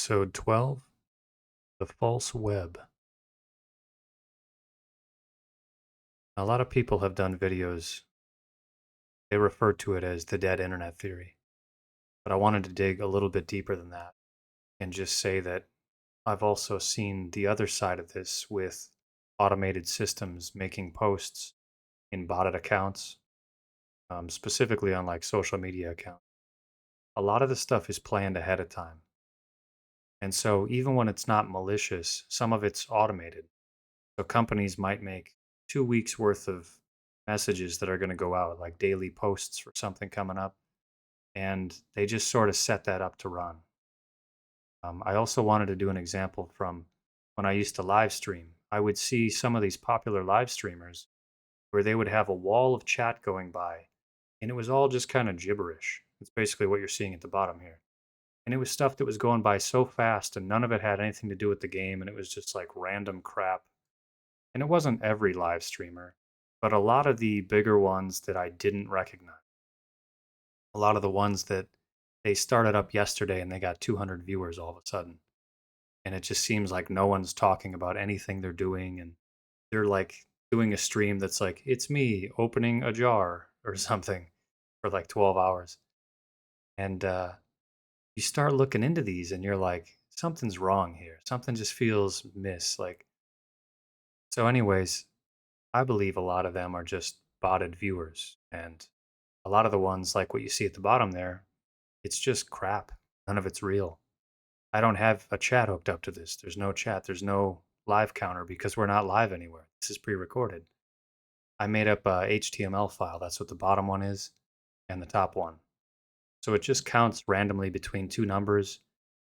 Episode 12, The False Web. A lot of people have done videos, they refer to it as the dead internet theory. But I wanted to dig a little bit deeper than that and just say that I've also seen the other side of this with automated systems making posts in botted accounts, specifically on like social media accounts. A lot of the stuff is planned ahead of time. And so even when it's not malicious, some of it's automated. So companies might make 2 weeks worth of messages that are going to go out, like daily posts for something coming up, and they just sort of set that up to run. I also wanted to do an example from when I used to live stream. I would see some of these popular live streamers where they would have a wall of chat going by, and it was all just kind of gibberish. It's basically what you're seeing at the bottom here. And it was stuff that was going by so fast, and none of it had anything to do with the game, and it was just like random crap. And it wasn't every live streamer, but a lot of the bigger ones that I didn't recognize. A lot of the ones that they started up yesterday and they got 200 viewers all of a sudden. And it just seems like no one's talking about anything they're doing. And they're like doing a stream that's like, it's me opening a jar or something for like 12 hours. And you start looking into these and you're like, something's wrong here. Something just feels miss. So, anyways, I believe a lot of them are just botted viewers. And a lot of the ones, like what you see at the bottom there, it's just crap. None of it's real. I don't have a chat hooked up to this. There's no chat. There's no live counter because we're not live anywhere. This is pre recorded. I made up a HTML file. That's what the bottom one is and the top one. So it just counts randomly between two numbers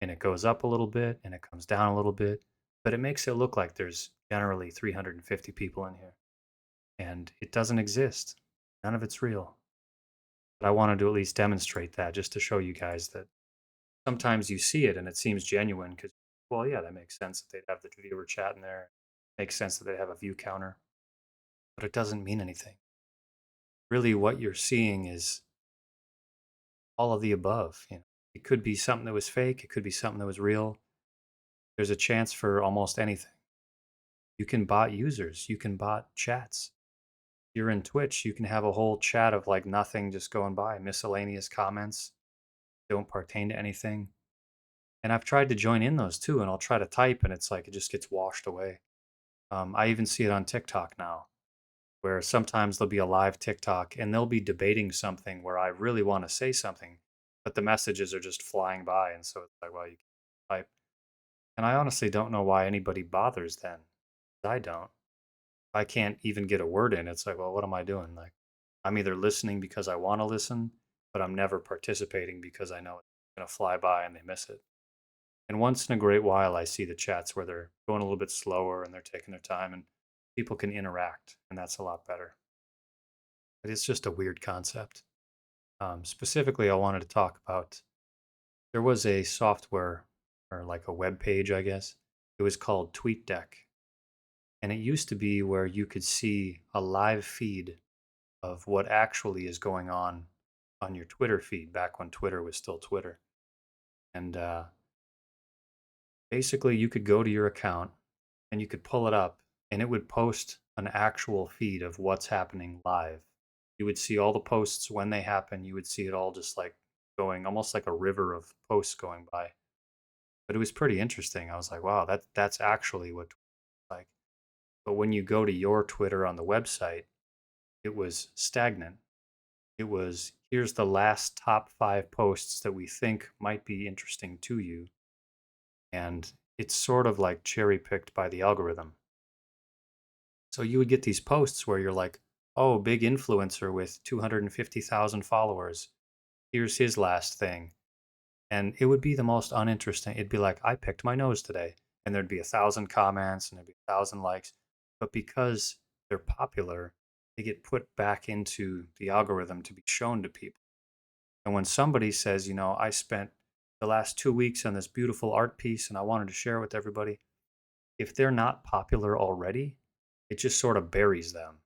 and it goes up a little bit and it comes down a little bit, but it makes it look like there's generally 350 people in here. And it doesn't exist. None of it's real. But I wanted to at least demonstrate that just to show you guys that sometimes you see it and it seems genuine because, well, yeah, that makes sense that they'd have the viewer chat in there. Makes sense that they have a view counter, but it doesn't mean anything. Really, what you're seeing is all of the above. It could be something that was fake. It could be something that was real. There's a chance for almost anything. You can bot users. You can bot chats. You're in Twitch. You can have a whole chat of like nothing just going by, miscellaneous comments, don't pertain to anything. And I've tried to join in those too, and I'll try to type, and it's like it just gets washed away. I even see it on TikTok now, where sometimes there'll be a live TikTok and they'll be debating something where I really want to say something, but the messages are just flying by. And so it's like, well, you can type. And I honestly don't know why anybody bothers then. I don't. I can't even get a word in. It's like, well, what am I doing? Like, I'm either listening because I want to listen, but I'm never participating because I know it's going to fly by and they miss it. And once in a great while, I see the chats where they're going a little bit slower and they're taking their time and people can interact, and that's a lot better. But it's just a weird concept. Specifically, I wanted to talk about there was a software or like a web page, I guess. It was called TweetDeck. And it used to be where you could see a live feed of what actually is going on your Twitter feed back when Twitter was still Twitter. And basically, you could go to your account and you could pull it up and it would post an actual feed of what's happening live. You would see all the posts when they happen. You would see it all just like going almost like a river of posts going by. But it was pretty interesting. I was like, wow, that's actually what Twitter's like. But when you go to your Twitter on the website, it was stagnant. It was here's the last top 5 posts that we think might be interesting to you. And it's sort of like cherry picked by the algorithm. So you would get these posts where you're like, oh, big influencer with 250,000 followers. Here's his last thing. And it would be the most uninteresting. It'd be like, I picked my nose today. And there'd be 1,000 comments and there'd be 1,000 likes. But because they're popular, they get put back into the algorithm to be shown to people. And when somebody says, I spent the last 2 weeks on this beautiful art piece and I wanted to share it with everybody, if they're not popular already, it just sort of buries them.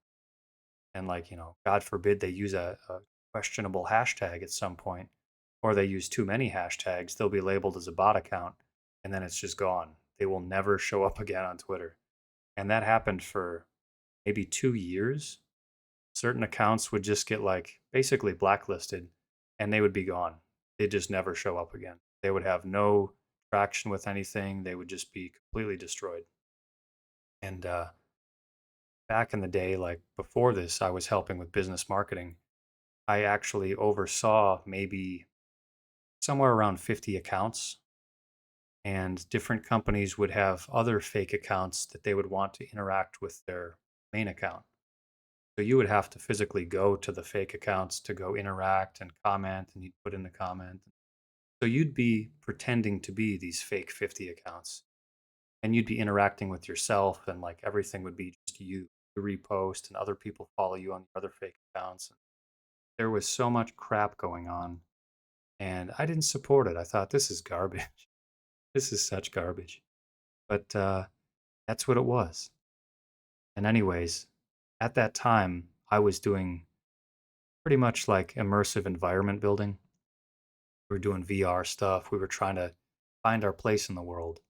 And like, God forbid they use a questionable hashtag at some point, or they use too many hashtags, they'll be labeled as a bot account. and then it's just gone. They will never show up again on Twitter. And that happened for maybe 2 years. Certain accounts would just get like basically blacklisted and they would be gone. They'd just never show up again. They would have no traction with anything. They would just be completely destroyed. And back in the day, like before this, I was helping with business marketing. I actually oversaw maybe somewhere around 50 accounts, and different companies would have other fake accounts that they would want to interact with their main account. So you would have to physically go to the fake accounts to go interact and comment, and you'd put in the comment. So you'd be pretending to be these fake 50 accounts, and you'd be interacting with yourself, and like everything would be just you. You repost, and other people follow you on the other fake accounts. There was so much crap going on, and I didn't support it. I thought, this is garbage. This is such garbage. But that's what it was. And, anyways, at that time, I was doing pretty much like immersive environment building. We were doing VR stuff. We were trying to find our place in the world.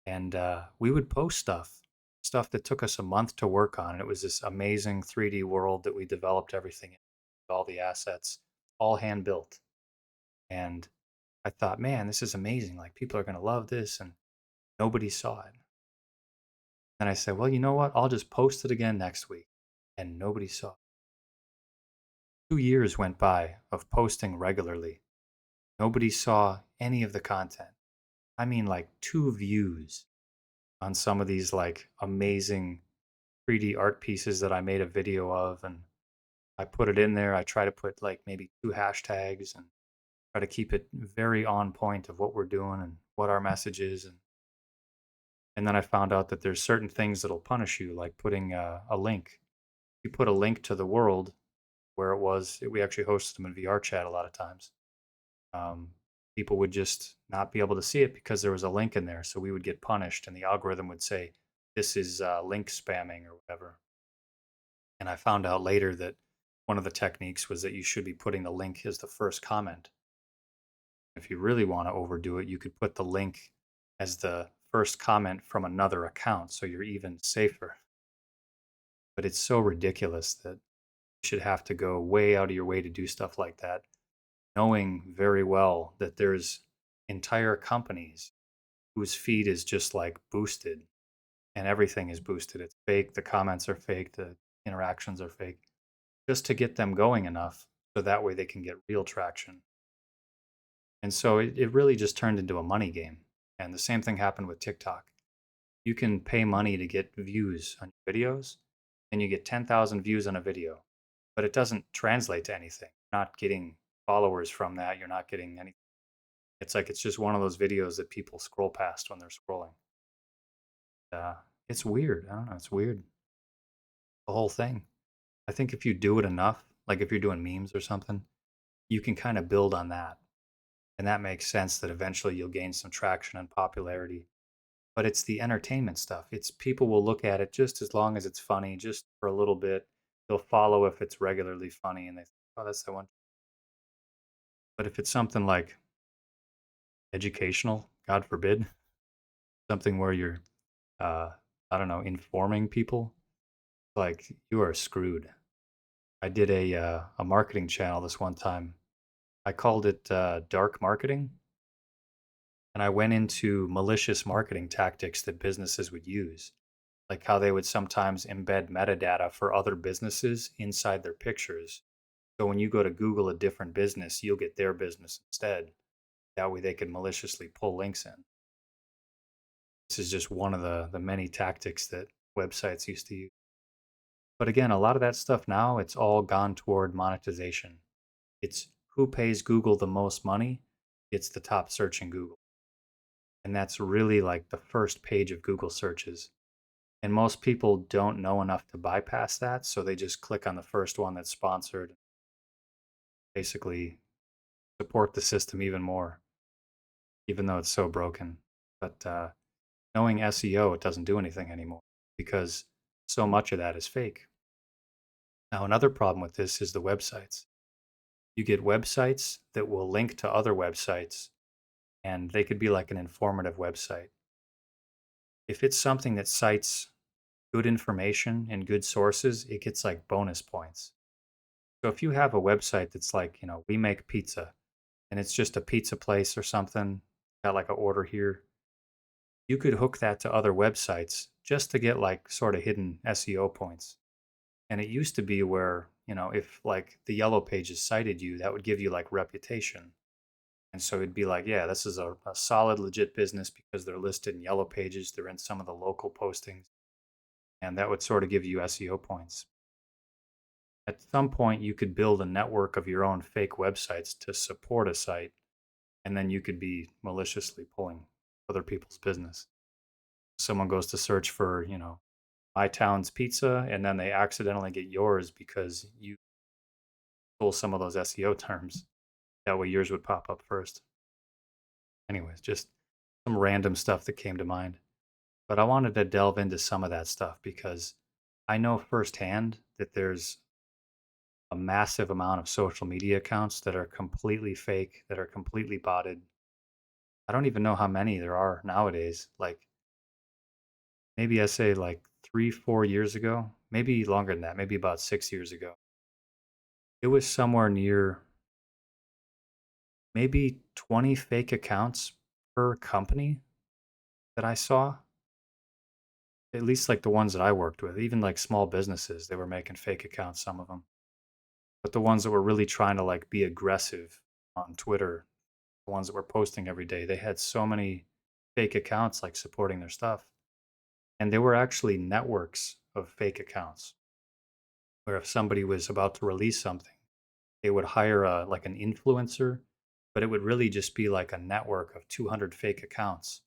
And we would post stuff that took us a month to work on. And it was this amazing 3D world that we developed everything in, all the assets, all hand built. And I thought, man, this is amazing. Like, people are going to love this. And nobody saw it. And I said, well, you know what? I'll just post it again next week. And nobody saw it. 2 years went by of posting regularly. Nobody saw any of the content. I mean, like 2 views on some of these like amazing 3D art pieces that I made a video of. And I put it in there. I try to put like maybe 2 hashtags and try to keep it very on point of what we're doing and what our message is. And then I found out that there's certain things that'll punish you, like putting a link. You put a link to the world where it was. We actually hosted them in VR chat a lot of times. Um, People would just not be able to see it because there was a link in there. So we would get punished, and the algorithm would say, this is link spamming or whatever. And I found out later that one of the techniques was that you should be putting the link as the first comment. If you really want to overdo it, you could put the link as the first comment from another account, so you're even safer. But it's so ridiculous that you should have to go way out of your way to do stuff like that, knowing very well that there's entire companies whose feed is just like boosted and everything is boosted. It's fake. The comments are fake. The interactions are fake, just to get them going enough so that way they can get real traction. And so it really just turned into a money game. And the same thing happened with TikTok. You can pay money to get views on your videos, and you get 10,000 views on a video, but it doesn't translate to anything. You're not getting followers from that. You're not getting anything. It's like it's just one of those videos that people scroll past when they're scrolling. Uh, it's weird. I don't know. It's weird. The whole thing. I think if you do it enough, like if you're doing memes or something, you can kind of build on that. And that makes sense that eventually you'll gain some traction and popularity. But it's the entertainment stuff. It's people will look at it just as long as it's funny, just for a little bit. They'll follow if it's regularly funny and they think, oh, that's the one. But if it's something like educational, God forbid, something where you're, uh, I don't know, informing people, like you are screwed. I did a marketing channel this one time. I called it dark marketing, and I went into malicious marketing tactics that businesses would use, like how they would sometimes embed metadata for other businesses inside their pictures. So when you go to Google a different business, you'll get their business instead. That way they can maliciously pull links in. This is just one of the many tactics that websites used to use. But again, a lot of that stuff now, it's all gone toward monetization. It's who pays Google the most money gets the top search in Google. And that's really like the first page of Google searches. And most people don't know enough to bypass that, so they just click on the first one that's sponsored, basically support the system even more, even though it's so broken. But knowing SEO, it doesn't do anything anymore because so much of that is fake. Now, another problem with this is the websites. You get websites that will link to other websites and they could be like an informative website. If it's something that cites good information and good sources, it gets like bonus points. So if you have a website that's like, we make pizza and it's just a pizza place or something, got like an order here, you could hook that to other websites just to get like sort of hidden SEO points. And it used to be where, if like the yellow pages cited you, that would give you like reputation. And so it'd be like, yeah, this is a solid, legit business because they're listed in yellow pages. They're in some of the local postings. And that would sort of give you SEO points. At some point, you could build a network of your own fake websites to support a site. And then you could be maliciously pulling other people's business. Someone goes to search for, my town's pizza, and then they accidentally get yours because you stole some of those SEO terms. That way yours would pop up first. Anyways, just some random stuff that came to mind. But I wanted to delve into some of that stuff because I know firsthand that there's a massive amount of social media accounts that are completely fake, that are completely botted. I don't even know how many there are nowadays. Like maybe I say like 3, 4 years ago, maybe longer than that, maybe about 6 years ago. It was somewhere near maybe 20 fake accounts per company that I saw. At least like the ones that I worked with, even like small businesses, they were making fake accounts, some of them. But the ones that were really trying to like be aggressive on Twitter, the ones that were posting every day, they had so many fake accounts like supporting their stuff. And there were actually networks of fake accounts where if somebody was about to release something, they would hire a like an influencer, but it would really just be like a network of 200 fake accounts,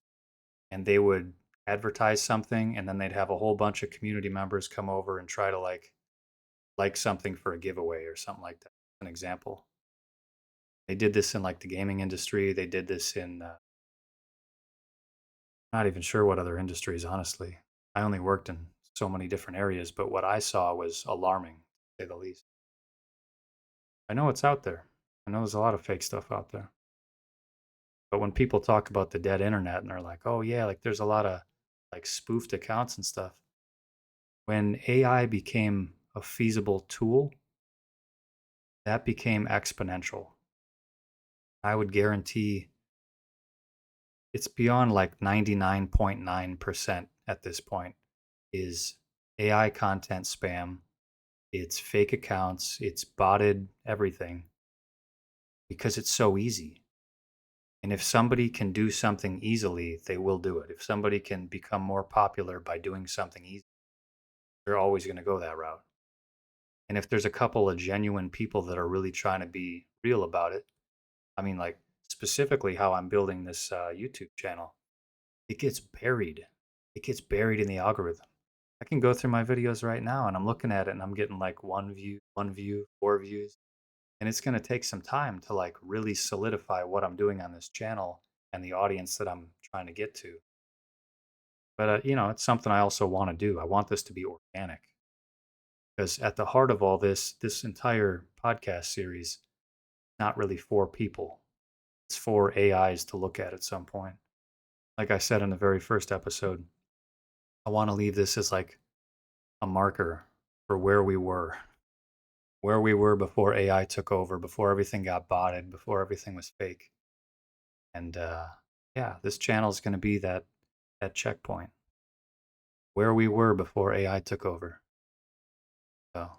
and they would advertise something, and then they'd have a whole bunch of community members come over and try to like something for a giveaway or something like that. An example. They did this in like the gaming industry. They did this in not even sure what other industries, honestly. I only worked in so many different areas, but what I saw was alarming, to say the least. I know it's out there. I know there's a lot of fake stuff out there. But when people talk about the dead internet and they're like, oh, yeah, like there's a lot of like spoofed accounts and stuff. When AI became a feasible tool, that became exponential. I would guarantee it's beyond like 99.9% at this point is AI content spam. It's fake accounts. It's botted everything because it's so easy. And if somebody can do something easily, they will do it. If somebody can become more popular by doing something easy, they're always going to go that route. And if there's a couple of genuine people that are really trying to be real about it, I mean, like specifically how I'm building this YouTube channel, it gets buried. It gets buried in the algorithm. I can go through my videos right now and I'm looking at it and I'm getting like 1 view, 4 views. And it's going to take some time to like really solidify what I'm doing on this channel and the audience that I'm trying to get to. But, it's something I also want to do. I want this to be organic because at the heart of all this entire podcast series, not really for people. It's for AIs to look at some point. Like I said in the very first episode, I want to leave this as like a marker for where we were before AI took over, before everything got botted, before everything was fake. And yeah, this channel is going to be that checkpoint where we were before AI took over. So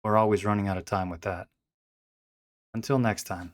we're always running out of time with that. Until next time.